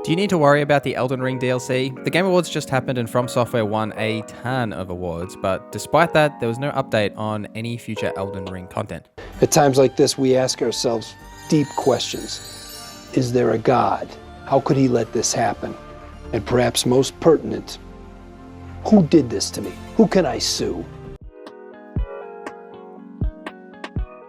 Do you need to worry about the Elden Ring DLC? The Game Awards just happened and From Software won a ton of awards, but despite that, there was no update on any future Elden Ring content. At times like this, we ask ourselves deep questions. Is there a God? How could he let this happen? And perhaps most pertinent, who did this to me? Who can I sue?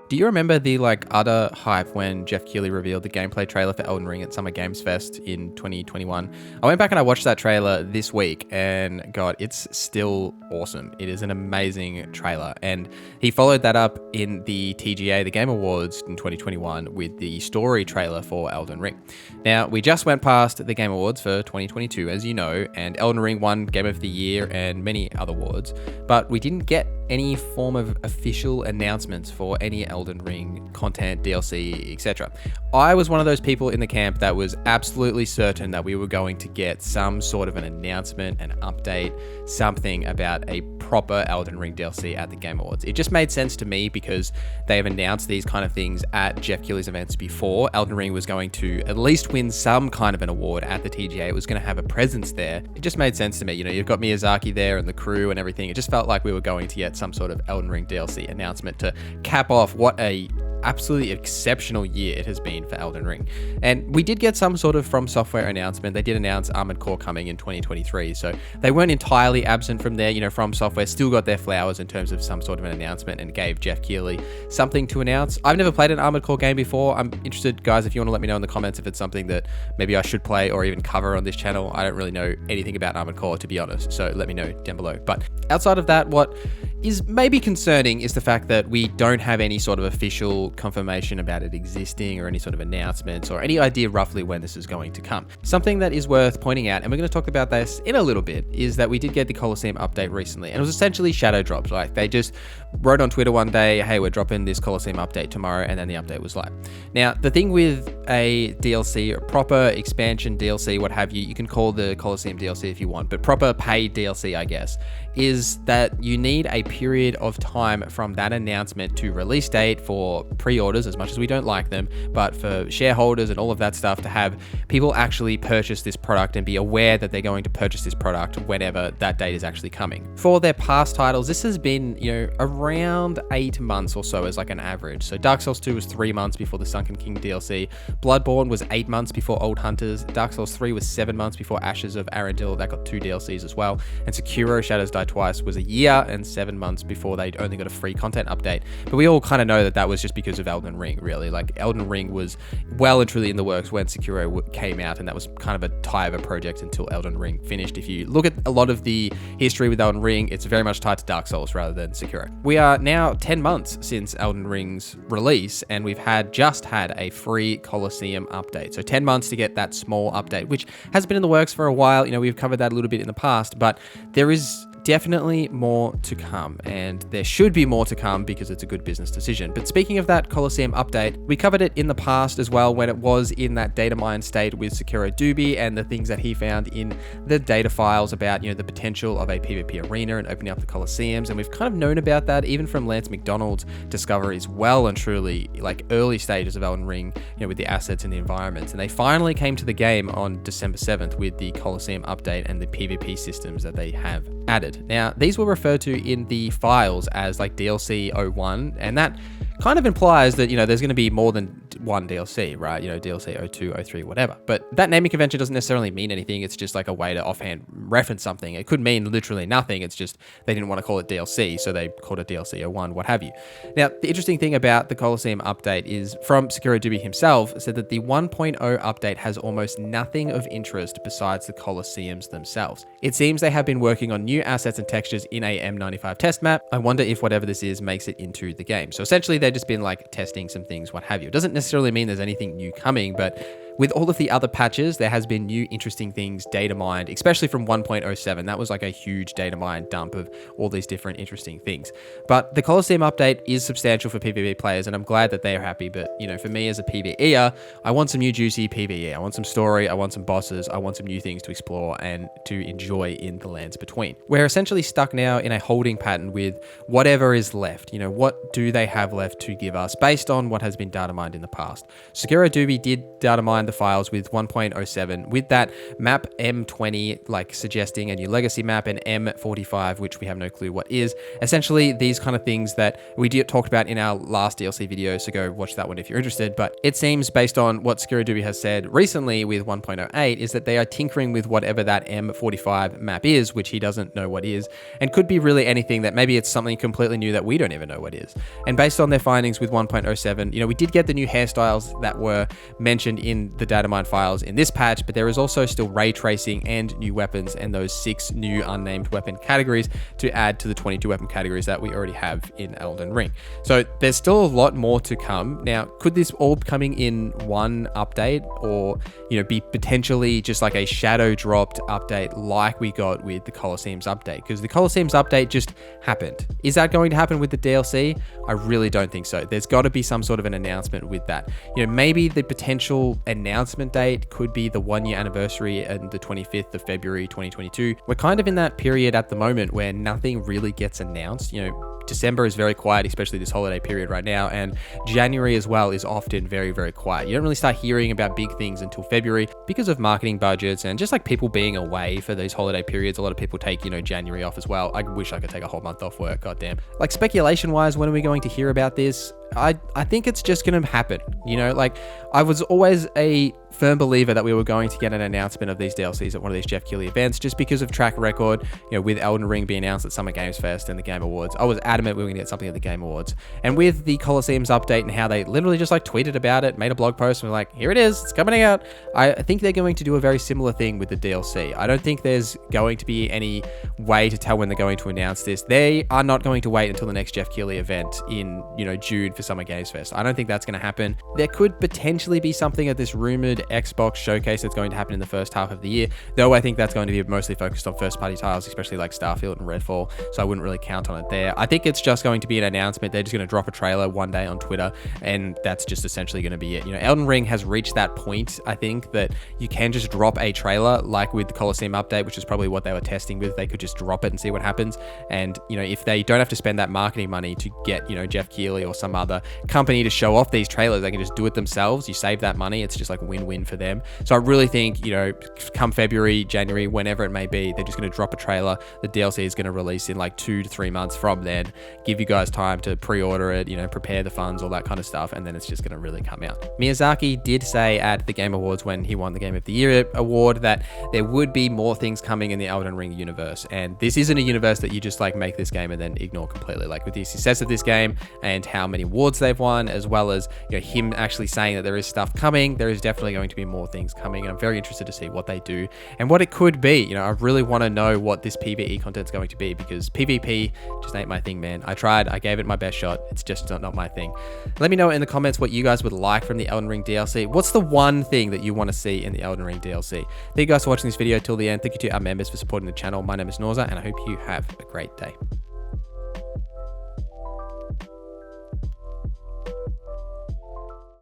Do you remember the utter hype when Jeff Keighley revealed the gameplay trailer for Elden Ring at Summer Games Fest in 2021? I went back and I watched that trailer this week and God, it's still awesome. It is an amazing trailer. And he followed that up in the TGA, the Game Awards in 2021 with the story trailer for Elden Ring. Now, we just went past the Game Awards for 2022, as you know, and Elden Ring won Game of the Year and many other awards, but we didn't get any form of official announcements for any Elden Ring content, DLC, etc. I was one of those people in the camp that was absolutely certain that we were going to get some sort of an announcement, an update, something about a proper Elden Ring DLC at the Game Awards. It just made sense to me because they have announced these kind of things at Jeff Keighley's events before. Elden Ring was going to at least win some kind of an award at the TGA. It was going to have a presence there. It just made sense to me. You know, you've got Miyazaki there and the crew and everything. It just felt like we were going to get some sort of Elden Ring DLC announcement to cap off what a absolutely exceptional year it has been for Elden Ring. And we did get some sort of From Software announcement. They did announce Armored Core coming in 2023, so they weren't entirely absent from there. You know, From Software still got their flowers in terms of some sort of an announcement and gave Jeff Keighley something to announce. I've never played an Armored Core game before. I'm interested, guys, if you want to let me know in the comments if it's something that maybe I should play or even cover on this channel. I don't really know anything about Armored Core, to be honest, so let me know down below. But outside of that, what is maybe concerning is the fact that we don't have any sort of official confirmation about it existing or any sort of announcements or any idea roughly when this is going to come. Something that is worth pointing out, and we're going to talk about this in a little bit, is that we did get the Colosseum update recently, and it was essentially shadow dropped. Like, they just wrote on Twitter one day, hey, we're dropping this Colosseum update tomorrow, and then the update was live. Now, the thing with a DLC, a proper expansion DLC, what have you, you can call the Colosseum DLC if you want, but proper paid DLC, I guess, is that you need a period of time from that announcement to release date for pre-orders, as much as we don't like them, but for shareholders and all of that stuff, to have people actually purchase this product and be aware that they're going to purchase this product whenever that date is actually coming. For their past titles, this has been, you know, around 8 months or so as like an average. So Dark Souls 2 was 3 months before the Sunken King DLC. Bloodborne was 8 months before Old Hunters. Dark Souls 3 was 7 months before Ashes of Arendelle. That got 2 DLCs as well. And Sekiro Shadows Die Twice was a year and 7 months before they'd only got a free content update. But we all kind of know that that was just because of Elden Ring, really. Like, Elden Ring was well and truly in the works when Sekiro came out, and that was kind of a tie of a project until Elden Ring finished. If you look at a lot of the history with Elden Ring, it's very much tied to Dark Souls rather than Sekiro. We are now 10 months since Elden Ring's release, and we've just had a free Colosseum update. So 10 months to get that small update, which has been in the works for a while. You know, we've covered that a little bit in the past, but there is definitely more to come, and there should be more to come because it's a good business decision. But speaking of that Colosseum update, we covered it in the past as well when it was in that data mine state with Sekiro Dooby and the things that he found in the data files about, you know, the potential of a PvP arena and opening up the Colosseums. And we've kind of known about that even from Lance McDonald's discoveries well and truly, like, early stages of Elden Ring, you know, with the assets and the environments. And they finally came to the game on December 7th with the Colosseum update and the PvP systems that they have added. Now, these were referred to in the files as like DLC 01, and that kind of implies that, you know, there's going to be more than one DLC, right? You know, DLC 02, 03, whatever. But that naming convention doesn't necessarily mean anything. It's just like a way to offhand reference something. It could mean literally nothing. It's just they didn't want to call it DLC, so they called it DLC 01, what have you. Now, the interesting thing about the Colosseum update is, from Sekiro Dooby himself, said that the 1.0 update has almost nothing of interest besides the Colosseums themselves. It seems they have been working on new assets and textures in a M95 test map. I wonder if whatever this is makes it into the game. So essentially, they've just been like testing some things, what have you. It doesn't necessarily mean there's anything new coming, but with all of the other patches, there has been new interesting things data mined, especially from 1.07. That was like a huge data mine dump of all these different interesting things. But the Colosseum update is substantial for PvP players, and I'm glad that they are happy. But, you know, for me as a PvEer, I want some new juicy PvE. I want some story, I want some bosses, I want some new things to explore and to enjoy in the lands between. We're essentially stuck now in a holding pattern with whatever is left. You know, what do they have left to give us based on what has been data mined in the past? Sekiro Dooby did data mine behind the files with 1.07, with that map M20 like suggesting a new legacy map, and M45, which we have no clue what is. Essentially, these kind of things that we talked about in our last DLC video, so go watch that one if you're interested. But it seems, based on what Skiradubi has said recently with 1.08, is that they are tinkering with whatever that M45 map is, which he doesn't know what is, and could be really anything. That maybe it's something completely new that we don't even know what is. And based on their findings with 1.07, we did get the new hairstyles that were mentioned in the data mine files in this patch, but there is also still ray tracing and new weapons and those 6 new unnamed weapon categories to add to the 22 weapon categories that we already have in Elden Ring. So there's still a lot more to come. Now, could this all be coming in one update, or be potentially just like a shadow dropped update like we got with the Colosseums update? Because the Colosseums update just happened. Is that going to happen with the DLC? I really don't think so. There's got to be some sort of an announcement with that. Maybe the potential announcement date could be the 1-year anniversary and the 25th of February 2022. We're kind of in that period at the moment where nothing really gets announced. December is very quiet, especially this holiday period right now, and January as well is often very, very quiet. You don't really start hearing about big things until February because of marketing budgets and just like people being away for these holiday periods. A lot of people take, January off as well. I wish I could take a whole month off work, goddamn. Like, speculation wise, when are we going to hear about this? I think it's just going to happen. I was always a firm believer that we were going to get an announcement of these DLCs at one of these Jeff Keighley events, just because of track record, with Elden Ring being announced at Summer Games Fest and the Game Awards. I was adamant we were going to get something at the Game Awards. And with the Colosseums update and how they literally just tweeted about it, made a blog post, and were like, here it is, it's coming out. I think they're going to do a very similar thing with the DLC. I don't think there's going to be any way to tell when they're going to announce this. They are not going to wait until the next Jeff Keighley event in, June for Summer Games Fest. I don't think that's going to happen. There could potentially be something at this rumored Xbox showcase that's going to happen in the first half of the year, though I think that's going to be mostly focused on first-party titles, especially like Starfield and Redfall, so I wouldn't really count on it there. I think it's just going to be an announcement. They're just going to drop a trailer one day on Twitter, and that's just essentially going to be it. Elden Ring has reached that point, I think, that you can just drop a trailer, like with the Colosseum update, which is probably what they were testing with. They could just drop it and see what happens, and if they don't have to spend that marketing money to get Jeff Keighley or some other company to show off these trailers, they can just do it themselves. You save that money. It's just like win-win for them. So I really think, come February, January, whenever it may be, they're just going to drop a trailer. The DLC is going to release in 2 to 3 months from then. Give you guys time to pre-order it, prepare the funds, all that kind of stuff, and then it's just going to really come out. Miyazaki did say at the Game Awards when he won the Game of the Year award that there would be more things coming in the Elden Ring universe, and this isn't a universe that you just make this game and then ignore completely. With the success of this game and how many awards they've won, as well as him actually saying that there is stuff coming, there is definitely going to be more things coming, and I'm very interested to see what they do and what it could be. I really want to know what this PvE content's going to be, because PvP just ain't my thing, man. I tried, I gave it my best shot. It's just not my thing. Let me know in the comments what you guys would like from the Elden Ring DLC. What's the one thing that you want to see in the Elden Ring DLC? Thank you guys for watching this video till the end. Thank you to our members for supporting the channel. My name is NorZZa, and I hope you have a great day.